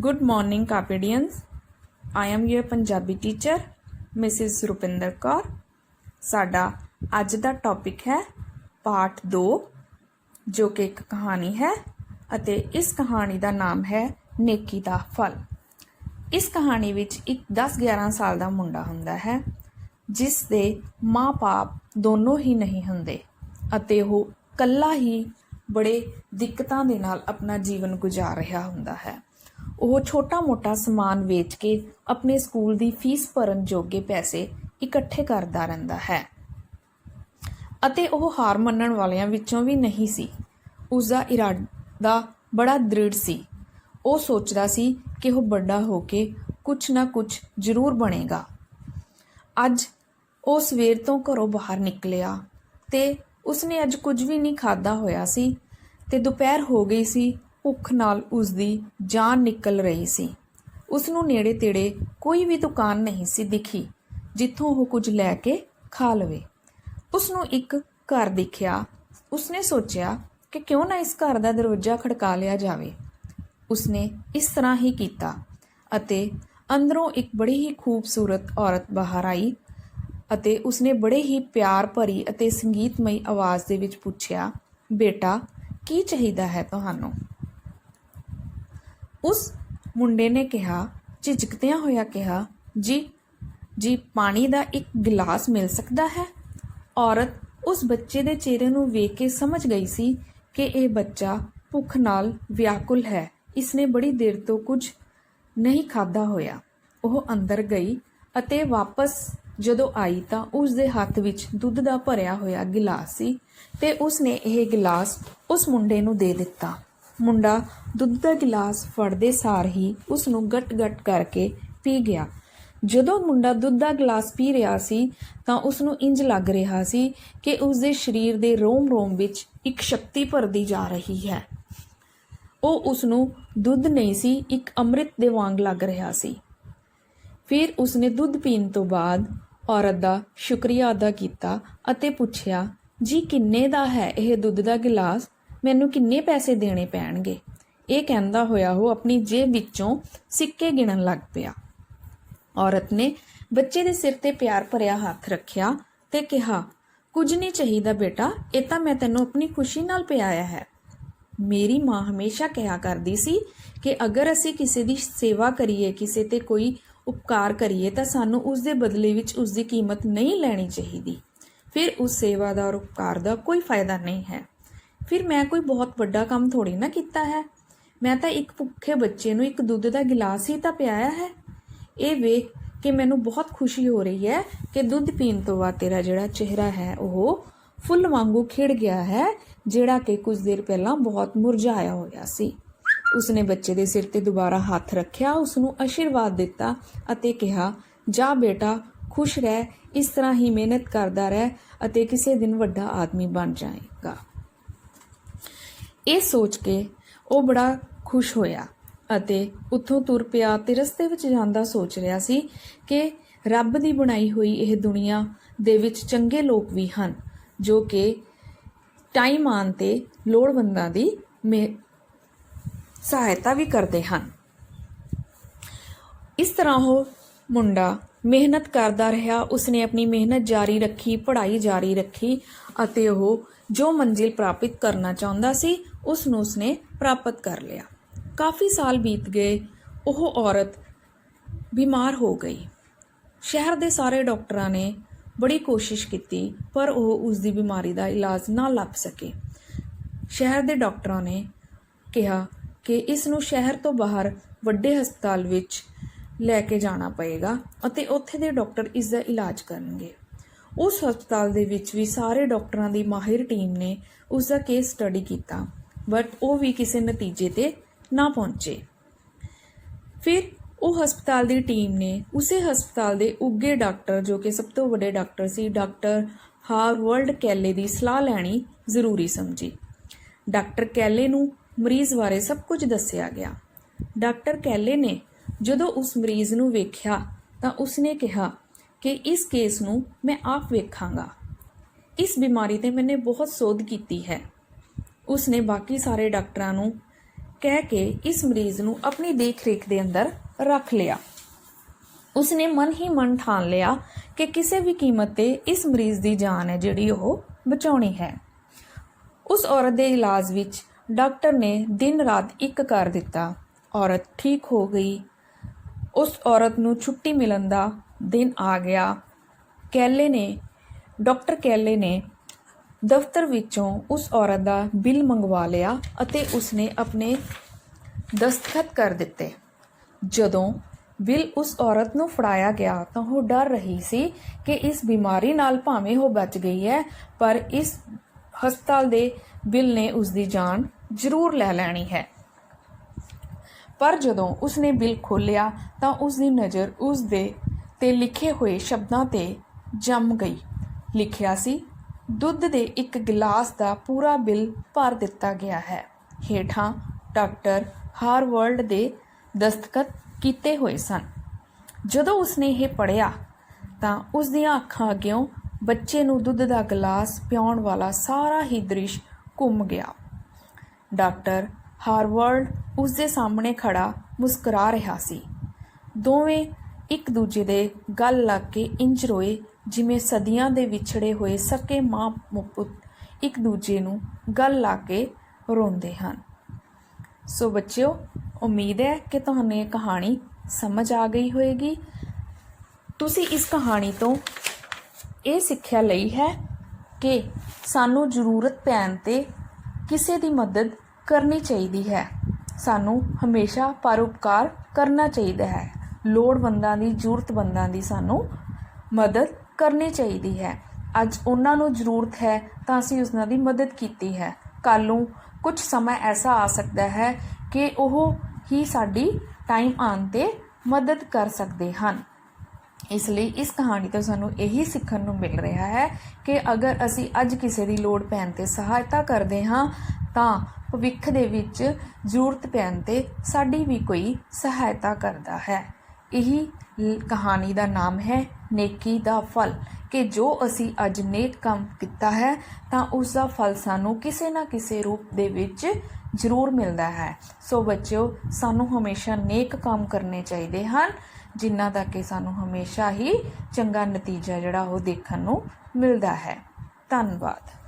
Good morning, Carpedians. I am your Punjabi teacher, Mrs. Rupinder Kaur. ਸਾਡਾ ਅੱਜ ਦਾ topic ਹੈ part 2, ਜੋ ਕਿ ਇੱਕ ਕਹਾਣੀ ਹੈ ਅਤੇ ਇਸ ਕਹਾਣੀ ਦਾ ਨਾਮ ਹੈ ਨੇਕੀ ਦਾ ਫਲ। ਇਸ ਕਹਾਣੀ ਵਿੱਚ ਇੱਕ 10-11 ਸਾਲ ਦਾ ਮੁੰਡਾ ਹੁੰਦਾ ਹੈ ਜਿਸ ਦੇ ਮਾਂ-ਬਾਪ ਦੋਨੋਂ ਹੀ ਨਹੀਂ ਹੁੰਦੇ ਅਤੇ ਉਹ ਇਕੱਲਾ ਹੀ ਬੜੇ ਦਿੱਕਤਾਂ ਦੇ ਨਾਲ ਆਪਣਾ ਜੀਵਨ ਗੁਜ਼ਾਰ ਰਿਹਾ ਹੁੰਦਾ ਹੈ। ਉਹ ਛੋਟਾ-ਮੋਟਾ ਸਮਾਨ ਵੇਚ ਕੇ ਆਪਣੇ ਸਕੂਲ ਦੀ ਫੀਸ ਭਰਨ ਜੋਗੇ ਪੈਸੇ ਇਕੱਠੇ ਕਰਦਾ ਰਹਿੰਦਾ ਹੈ ਅਤੇ ਉਹ ਹਾਰ ਮੰਨਣ ਵਾਲਿਆਂ ਵਿੱਚੋਂ ਵੀ ਨਹੀਂ ਸੀ। ਉਸਦਾ ਇਰਾਦਾ ਬੜਾ ਦ੍ਰਿੜ ਸੀ। ਉਹ ਸੋਚਦਾ ਸੀ ਕਿ ਉਹ ਵੱਡਾ ਹੋ ਕੇ ਕੁਛ ਨਾ ਕੁਛ ਜ਼ਰੂਰ ਬਣੇਗਾ। ਅੱਜ ਉਹ ਸਵੇਰ ਤੋਂ ਘਰੋਂ ਬਾਹਰ ਨਿਕਲਿਆ ਤੇ ਉਸਨੇ ਅੱਜ ਕੁਝ ਵੀ ਨਹੀਂ ਖਾਧਾ ਹੋਇਆ ਸੀ ਤੇ ਦੁਪਹਿਰ ਹੋ ਗਈ ਸੀ। ਭੁੱਖ ਨਾਲ ਉਸਦੀ ਜਾਨ ਨਿਕਲ ਰਹੀ ਸੀ। ਉਸਨੂੰ ਨੇੜੇ ਤੇੜੇ ਕੋਈ ਵੀ ਦੁਕਾਨ ਨਹੀਂ ਸੀ ਦਿਖੀ ਜਿੱਥੋਂ ਉਹ ਕੁਝ ਲੈ ਕੇ ਖਾ ਲਵੇ। ਉਸਨੂੰ ਇੱਕ ਘਰ ਦਿਖਿਆ। ਉਸਨੇ ਸੋਚਿਆ ਕਿ ਕਿਉਂ ਨਾ ਇਸ ਘਰ ਦਾ ਦਰਵਾਜ਼ਾ ਖੜਕਾ ਲਿਆ ਜਾਵੇ। ਉਸਨੇ ਇਸ ਤਰ੍ਹਾਂ ਹੀ ਕੀਤਾ ਅਤੇ ਅੰਦਰੋਂ ਇੱਕ ਬੜੀ ਹੀ ਖੂਬਸੂਰਤ ਔਰਤ ਬਾਹਰ ਆਈ ਅਤੇ ਉਸਨੇ ਬੜੇ ਹੀ ਪਿਆਰ ਭਰੀ ਅਤੇ ਸੰਗੀਤਮਈ ਆਵਾਜ਼ ਦੇ ਵਿੱਚ ਪੁੱਛਿਆ, ਬੇਟਾ ਕੀ ਚਾਹੀਦਾ ਹੈ ਤੁਹਾਨੂੰ? ਉਸ ਮੁੰਡੇ ਨੇ ਕਿਹਾ, ਝਿਜਕਦਿਆਂ ਹੋਇਆ ਕਿਹਾ, ਜੀ ਪਾਣੀ ਦਾ ਇੱਕ ਗਿਲਾਸ ਮਿਲ ਸਕਦਾ ਹੈ? ਔਰਤ ਉਸ ਬੱਚੇ ਦੇ ਚਿਹਰੇ ਨੂੰ ਵੇਖ ਕੇ ਸਮਝ ਗਈ ਸੀ ਕਿ ਇਹ ਬੱਚਾ ਭੁੱਖ ਨਾਲ ਵਿਆਕੁਲ ਹੈ। ਇਸਨੇ ਬੜੀ ਦੇਰ ਤੋਂ ਕੁਝ ਨਹੀਂ ਖਾਧਾ ਹੋਇਆ। ਉਹ ਅੰਦਰ ਗਈ ਅਤੇ ਵਾਪਸ ਜਦੋਂ ਆਈ ਤਾਂ ਉਸ ਦੇ ਹੱਥ ਵਿੱਚ ਦੁੱਧ ਦਾ ਭਰਿਆ ਹੋਇਆ ਗਿਲਾਸ ਸੀ ਤੇ ਉਸਨੇ ਇਹ ਗਿਲਾਸ ਉਸ ਮੁੰਡੇ ਨੂੰ ਦੇ ਦਿੱਤਾ। ਮੁੰਡਾ ਦੁੱਧ ਦਾ ਗਿਲਾਸ ਫੜਦੇ ਸਾਰ ਹੀ ਉਸ ਨੂੰ ਗਟ-ਗਟ ਕਰਕੇ ਪੀ ਗਿਆ। ਜਦੋਂ ਮੁੰਡਾ ਦੁੱਧ ਦਾ ਗਿਲਾਸ ਪੀ ਰਿਹਾ ਸੀ ਤਾਂ ਉਸ ਨੂੰ ਇੰਜ ਲੱਗ ਰਿਹਾ ਸੀ ਕਿ ਉਸ ਦੇ ਸਰੀਰ ਦੇ ਰੋਮ-ਰੋਮ ਵਿੱਚ ਇੱਕ ਸ਼ਕਤੀ ਭਰਦੀ ਜਾ ਰਹੀ ਹੈ। ਉਹ ਉਸ ਨੂੰ ਦੁੱਧ ਨਹੀਂ ਸੀ, ਇੱਕ ਅੰਮ੍ਰਿਤ ਦੇ ਵਾਂਗ ਲੱਗ ਰਿਹਾ ਸੀ। ਫਿਰ ਉਸਨੇ ਦੁੱਧ ਪੀਣ ਤੋਂ ਬਾਅਦ ਔਰਤ ਦਾ ਸ਼ੁਕਰੀਆ ਅਦਾ ਕੀਤਾ ਅਤੇ ਪੁੱਛਿਆ, ਜੀ ਕਿੰਨੇ ਦਾ ਹੈ ਇਹ ਦੁੱਧ ਦਾ ਗਿਲਾਸ? ਮੈਨੂੰ ਕਿੰਨੇ ਪੈਸੇ ਦੇਣੇ ਪੈਣਗੇ? ਇਹ ਕਹਿੰਦਾ ਹੋਇਆ ਉਹ ਆਪਣੀ ਜੇਬ ਵਿੱਚੋਂ ਸਿੱਕੇ ਗਿਣਨ ਲੱਗ ਪਿਆ। ਔਰਤ ਨੇ ਬੱਚੇ ਦੇ ਸਿਰ ਤੇ ਪਿਆਰ ਭਰਿਆ ਹੱਥ ਰੱਖਿਆ ਤੇ ਕਿਹਾ, ਕੁਝ ਨਹੀਂ ਚਾਹੀਦਾ ਬੇਟਾ, ਇਹ ਤਾਂ ਮੈਂ ਤੈਨੂੰ ਆਪਣੀ ਖੁਸ਼ੀ ਨਾਲ ਪਿਆਇਆ ਹੈ। ਮੇਰੀ ਮਾਂ ਹਮੇਸ਼ਾ ਕਿਹਾ ਕਰਦੀ ਸੀ ਕਿ ਅਗਰ ਅਸੀਂ ਕਿਸੇ ਦੀ ਸੇਵਾ ਕਰੀਏ, ਕਿਸੇ ਤੇ ਕੋਈ ਉਪਕਾਰ ਕਰੀਏ ਤਾਂ ਸਾਨੂੰ ਉਸ ਦੇ ਬਦਲੇ ਵਿੱਚ ਉਸ ਦੀ ਕੀਮਤ ਨਹੀਂ ਲੈਣੀ ਚਾਹੀਦੀ। ਫਿਰ ਉਸ ਸੇਵਾ ਦਾ ਔਰ ਉਪਕਾਰ ਦਾ ਕੋਈ ਫਾਇਦਾ ਨਹੀਂ ਹੈ। ਫਿਰ ਮੈਂ ਕੋਈ ਬਹੁਤ ਵੱਡਾ ਕੰਮ ਥੋੜੀ ਨਾ ਕੀਤਾ ਹੈ। ਮੈਂ ਤਾਂ ਇੱਕ ਭੁੱਖੇ ਬੱਚੇ ਨੂੰ ਇੱਕ ਦੁੱਧ ਦਾ ਗਿਲਾਸ ਹੀ ਤਾਂ ਪਿਆਇਆ ਹੈ। ਇਹ ਵੇਖ ਕੇ ਮੈਨੂੰ ਬਹੁਤ ਖੁਸ਼ੀ ਹੋ ਰਹੀ ਹੈ ਕਿ ਦੁੱਧ ਪੀਣ ਤੋਂ ਬਾਅਦ ਤੇਰਾ ਜਿਹੜਾ ਚਿਹਰਾ ਹੈ ਉਹ ਫੁੱਲ ਵਾਂਗੂ ਖਿੜ ਗਿਆ ਹੈ, ਜਿਹੜਾ ਕਿ ਕੁਝ ਦੇਰ ਪਹਿਲਾਂ ਬਹੁਤ ਮੁਰਝਾਇਆ ਹੋਇਆ ਸੀ। ਉਸਨੇ ਬੱਚੇ ਦੇ ਸਿਰ ਤੇ ਦੁਬਾਰਾ ਹੱਥ ਰੱਖਿਆ, ਉਸਨੂੰ ਆਸ਼ੀਰਵਾਦ ਦਿੱਤਾ ਅਤੇ ਕਿਹਾ, ਜਾ ਬੇਟਾ ਖੁਸ਼ ਰਹਿ, ਇਸ ਤਰ੍ਹਾਂ ਹੀ ਮਿਹਨਤ ਕਰਦਾ ਰਹਿ ਅਤੇ ਕਿਸੇ ਦਿਨ ਵੱਡਾ ਆਦਮੀ ਬਣ ਜਾਏਗਾ। ਇਹ ਸੋਚ ਕੇ ਉਹ ਬੜਾ ਖੁਸ਼ ਹੋਇਆ ਅਤੇ ਉੱਥੋਂ ਤੁਰ ਪਿਆ ਤੇ ਰਸਤੇ ਵਿੱਚ ਜਾਂਦਾ ਸੋਚ ਰਿਹਾ ਸੀ ਕਿ ਰੱਬ ਦੀ ਬਣਾਈ ਹੋਈ ਇਹ ਦੁਨੀਆ ਦੇ ਵਿੱਚ ਚੰਗੇ ਲੋਕ ਵੀ ਹਨ ਜੋ ਕਿ ਟਾਈਮ ਆਉਣ ਤੇ ਲੋੜਵੰਦਾਂ ਦੀ ਸਹਾਇਤਾ ਵੀ ਕਰਦੇ ਹਨ। ਇਸ ਤਰ੍ਹਾਂ ਉਹ ਮੁੰਡਾ ਮਿਹਨਤ ਕਰਦਾ ਰਿਹਾ। ਉਸਨੇ ਆਪਣੀ ਮਿਹਨਤ ਜਾਰੀ ਰੱਖੀ, ਪੜ੍ਹਾਈ ਜਾਰੀ ਰੱਖੀ ਅਤੇ ਉਹ ਜੋ ਮੰਜ਼ਿਲ ਪ੍ਰਾਪਤ ਕਰਨਾ ਚਾਹੁੰਦਾ ਸੀ ਉਸ ਨੂੰ ਉਸਨੇ ਪ੍ਰਾਪਤ ਕਰ ਲਿਆ। ਕਾਫੀ ਸਾਲ ਬੀਤ ਗਏ। ਉਹ ਔਰਤ ਬਿਮਾਰ ਹੋ ਗਈ। ਸ਼ਹਿਰ ਦੇ ਸਾਰੇ ਡਾਕਟਰਾਂ ਨੇ ਬੜੀ ਕੋਸ਼ਿਸ਼ ਕੀਤੀ ਪਰ ਉਹ ਉਸ ਦੀ ਬਿਮਾਰੀ ਦਾ ਇਲਾਜ ਨਾ ਲੱਭ ਸਕੇ। ਸ਼ਹਿਰ ਦੇ ਡਾਕਟਰਾਂ ਨੇ ਕਿਹਾ ਕਿ ਇਸ ਨੂੰ ਸ਼ਹਿਰ ਤੋਂ ਬਾਹਰ ਵੱਡੇ ਹਸਪਤਾਲ ਵਿੱਚ ਲੈ ਕੇ ਜਾਣਾ ਪਏਗਾ ਅਤੇ ਉੱਥੇ ਦੇ ਡਾਕਟਰ ਇਸ ਦਾ ਇਲਾਜ ਕਰਨਗੇ। ਉਸ ਹਸਪਤਾਲ ਦੇ ਵਿੱਚ ਵੀ ਸਾਰੇ ਡਾਕਟਰਾਂ ਦੀ ਮਾਹਿਰ ਟੀਮ ਨੇ ਉਸ ਦਾ ਕੇਸ ਸਟੱਡੀ ਕੀਤਾ ਬਟ ਉਹ ਵੀ ਕਿਸੇ ਨਤੀਜੇ ਤੇ ਨਾ ਪਹੁੰਚੇ। ਫਿਰ ਉਹ ਹਸਪਤਾਲ ਦੀ ਟੀਮ ਨੇ ਉਸੇ ਹਸਪਤਾਲ ਦੇ ਉੱਘੇ ਡਾਕਟਰ, ਜੋ ਕਿ ਸਭ ਤੋਂ ਵੱਡੇ ਡਾਕਟਰ ਸੀ, ਡਾਕਟਰ ਹਾਰਵਰਡ ਕੈਲੇ ਦੀ ਸਲਾਹ ਲੈਣੀ ਜ਼ਰੂਰੀ ਸਮਝੀ। ਡਾਕਟਰ ਕੈਲੇ ਨੂੰ ਮਰੀਜ਼ ਬਾਰੇ ਸਭ ਕੁਝ ਦੱਸਿਆ ਗਿਆ। ਡਾਕਟਰ ਕੈਲੇ ਨੇ ਜਦੋਂ ਉਸ ਮਰੀਜ਼ ਨੂੰ ਵੇਖਿਆ ਤਾਂ ਉਸਨੇ ਕਿਹਾ ਕਿ ਇਸ ਕੇਸ ਨੂੰ ਮੈਂ ਆਪ ਵੇਖਾਂਗਾ। ਇਸ ਬਿਮਾਰੀ ਤੇ ਮੈंने ਬਹੁਤ ਸੋਧ ਕੀਤੀ ਹੈ। ਉਸਨੇ ਬਾਕੀ ਸਾਰੇ ਡਾਕਟਰਾਂ ਨੂੰ कह के इस मरीज ਨੂੰ ਆਪਣੀ ਦੇਖ ਰੇਖ ਦੇ ਅੰਦਰ ਰੱਖ ਲਿਆ। ਉਸਨੇ ਮਨ ਹੀ ਮਨ ਠਾਣ ਲਿਆ ਕਿ ਕਿਸੇ ਵੀ ਕੀਮਤ ਤੇ ਇਸ ਮਰੀਜ਼ ਦੀ ਜਾਨ ਹੈ ਜਿਹੜੀ ਉਹ ਬਚਾਉਣੀ ਹੈ। ਉਸ ਔਰਤ ਦੇ ਇਲਾਜ ਵਿੱਚ ਡਾਕਟਰ ਨੇ ਦਿਨ ਰਾਤ ਇੱਕ ਕਰ ਦਿੱਤਾ। ਔਰਤ ਠੀਕ ਹੋ ਗਈ। ਉਸ ਔਰਤ ਨੂੰ ਛੁੱਟੀ ਮਿਲਣ ਦਾ ਦਿਨ ਆ ਗਿਆ। ਡਾਕਟਰ ਕੈਲੇ ਨੇ ਦਫ਼ਤਰ ਵਿੱਚੋਂ ਉਸ ਔਰਤ ਦਾ ਬਿੱਲ ਮੰਗਵਾ ਲਿਆ ਅਤੇ ਉਸਨੇ ਆਪਣੇ ਦਸਤਖਤ ਕਰ ਦਿੱਤੇ। ਜਦੋਂ ਬਿੱਲ ਉਸ ਔਰਤ ਨੂੰ ਫੜਾਇਆ ਗਿਆ ਤਾਂ ਉਹ ਡਰ ਰਹੀ ਸੀ ਕਿ ਇਸ ਬਿਮਾਰੀ ਨਾਲ ਭਾਵੇਂ ਉਹ ਬਚ ਗਈ ਹੈ, ਪਰ ਇਸ ਹਸਪਤਾਲ ਦੇ ਬਿੱਲ ਨੇ ਉਸ ਦੀ ਜਾਨ ਜ਼ਰੂਰ ਲੈ ਲੈਣੀ ਹੈ। ਪਰ ਜਦੋਂ ਉਸਨੇ ਬਿੱਲ ਖੋਲ੍ਹਿਆ ਤਾਂ ਉਸ ਦੀ ਨਜ਼ਰ ਉਸ ਦੇ ਤੇ ਲਿਖੇ ਹੋਏ ਸ਼ਬਦਾਂ ਤੇ ਜੰਮ ਗਈ। ਲਿਖਿਆ ਸੀ, ਦੁੱਧ ਦੇ ਇੱਕ ਗਿਲਾਸ ਦਾ ਪੂਰਾ ਬਿੱਲ ਭਰ ਦਿੱਤਾ ਗਿਆ ਹੈ। ਹੇਠਾਂ ਡਾਕਟਰ ਹਾਰਵਰਡ ਦੇ ਦਸਤਖਤ ਕੀਤੇ ਹੋਏ ਸਨ। ਜਦੋਂ ਉਸਨੇ ਇਹ ਪੜ੍ਹਿਆ ਤਾਂ ਉਸ ਦੀਆਂ ਅੱਖਾਂ ਅੱਗਿਓਂ ਬੱਚੇ ਨੂੰ ਦੁੱਧ ਦਾ ਗਿਲਾਸ ਪਿਆਉਣ ਵਾਲਾ ਸਾਰਾ ਹੀ ਦ੍ਰਿਸ਼ ਘੁੰਮ ਗਿਆ। ਡਾਕਟਰ ਹਾਰਵਰਡ ਉਸ ਦੇ ਸਾਹਮਣੇ ਖੜਾ ਮੁਸਕਰਾ ਰਿਹਾ ਸੀ। ਦੋਵੇਂ ਇੱਕ ਦੂਜੇ ਦੇ ਗਲ ਲੱਗ ਕੇ ਇੰਜ ਰੋਏ ਜਿਵੇਂ ਸਦੀਆਂ ਦੇ ਵਿਛੜੇ ਹੋਏ ਸਕੇ ਮਾਂ ਪੁੱਤ ਇੱਕ ਦੂਜੇ ਨੂੰ ਗਲ ਲਾ ਕੇ ਰੋਂਦੇ ਹਨ। ਸੋ ਬੱਚਿਓ, ਉਮੀਦ ਹੈ ਕਿ ਤੁਹਾਨੂੰ ਇਹ ਕਹਾਣੀ ਸਮਝ ਆ ਗਈ ਹੋਏਗੀ। ਤੁਸੀਂ ਇਸ ਕਹਾਣੀ ਤੋਂ ਇਹ ਸਿੱਖਿਆ ਲਈ ਹੈ ਕਿ ਸਾਨੂੰ ਜ਼ਰੂਰਤ ਪੈਣ 'ਤੇ ਕਿਸੇ ਦੀ ਮਦਦ ਕਰਨੀ ਚਾਹੀਦੀ ਹੈ। ਸਾਨੂੰ ਹਮੇਸ਼ਾ ਪਰਉਪਕਾਰ ਕਰਨਾ ਚਾਹੀਦਾ ਹੈ। ਲੋੜਵੰਦਾਂ ਦੀ, ਜ਼ਰੂਰਤਮੰਦਾਂ ਦੀ ਸਾਨੂੰ ਮਦਦ ਕਰਨੀ ਚਾਹੀਦੀ ਹੈ। ਅੱਜ ਉਹਨਾਂ ਨੂੰ ਜ਼ਰੂਰਤ ਹੈ ਤਾਂ ਅਸੀਂ ਉਹਨਾਂ ਦੀ ਮਦਦ ਕੀਤੀ ਹੈ। ਕੱਲ੍ਹ ਨੂੰ ਕੁਝ ਸਮਾਂ ਐਸਾ ਆ ਸਕਦਾ ਹੈ ਕਿ ਉਹ ਹੀ ਸਾਡੀ ਟਾਈਮ ਆਉਣ 'ਤੇ ਮਦਦ ਕਰ ਸਕਦੇ ਹਨ। ਇਸ ਲਈ ਇਸ ਕਹਾਣੀ ਤੋਂ ਸਾਨੂੰ ਇਹੀ ਸਿੱਖਣ ਨੂੰ ਮਿਲ ਰਿਹਾ ਹੈ ਕਿ ਅਗਰ ਅਸੀਂ ਅੱਜ ਕਿਸੇ ਦੀ ਲੋੜ ਪੈਣ 'ਤੇ ਸਹਾਇਤਾ ਕਰਦੇ ਹਾਂ ਤਾਂ ਭਵਿੱਖ ਦੇ ਵਿੱਚ ਜ਼ਰੂਰਤ ਪੈਣ 'ਤੇ ਸਾਡੀ ਵੀ ਕੋਈ ਸਹਾਇਤਾ ਕਰਦਾ ਹੈ। ਇਹੀ ਕਹਾਣੀ ਦਾ ਨਾਮ ਹੈ ਨੇਕੀ ਦਾ ਫਲ, ਕਿ ਜੋ ਅਸੀਂ ਅੱਜ ਨੇਕ ਕੰਮ ਕੀਤਾ ਹੈ ਤਾਂ ਉਸ ਦਾ ਫਲ ਸਾਨੂੰ ਕਿਸੇ ਨਾ ਕਿਸੇ ਰੂਪ ਦੇ ਵਿੱਚ ਜ਼ਰੂਰ ਮਿਲਦਾ ਹੈ। ਸੋ ਬੱਚਿਓ, ਸਾਨੂੰ ਹਮੇਸ਼ਾ ਨੇਕ ਕੰਮ ਕਰਨੇ ਚਾਹੀਦੇ ਹਨ, ਜਿਨ੍ਹਾਂ ਦਾ ਕਿ ਸਾਨੂੰ ਹਮੇਸ਼ਾ ਹੀ ਚੰਗਾ ਨਤੀਜਾ ਜਿਹੜਾ ਉਹ ਦੇਖਣ ਨੂੰ ਮਿਲਦਾ ਹੈ। ਧੰਨਵਾਦ।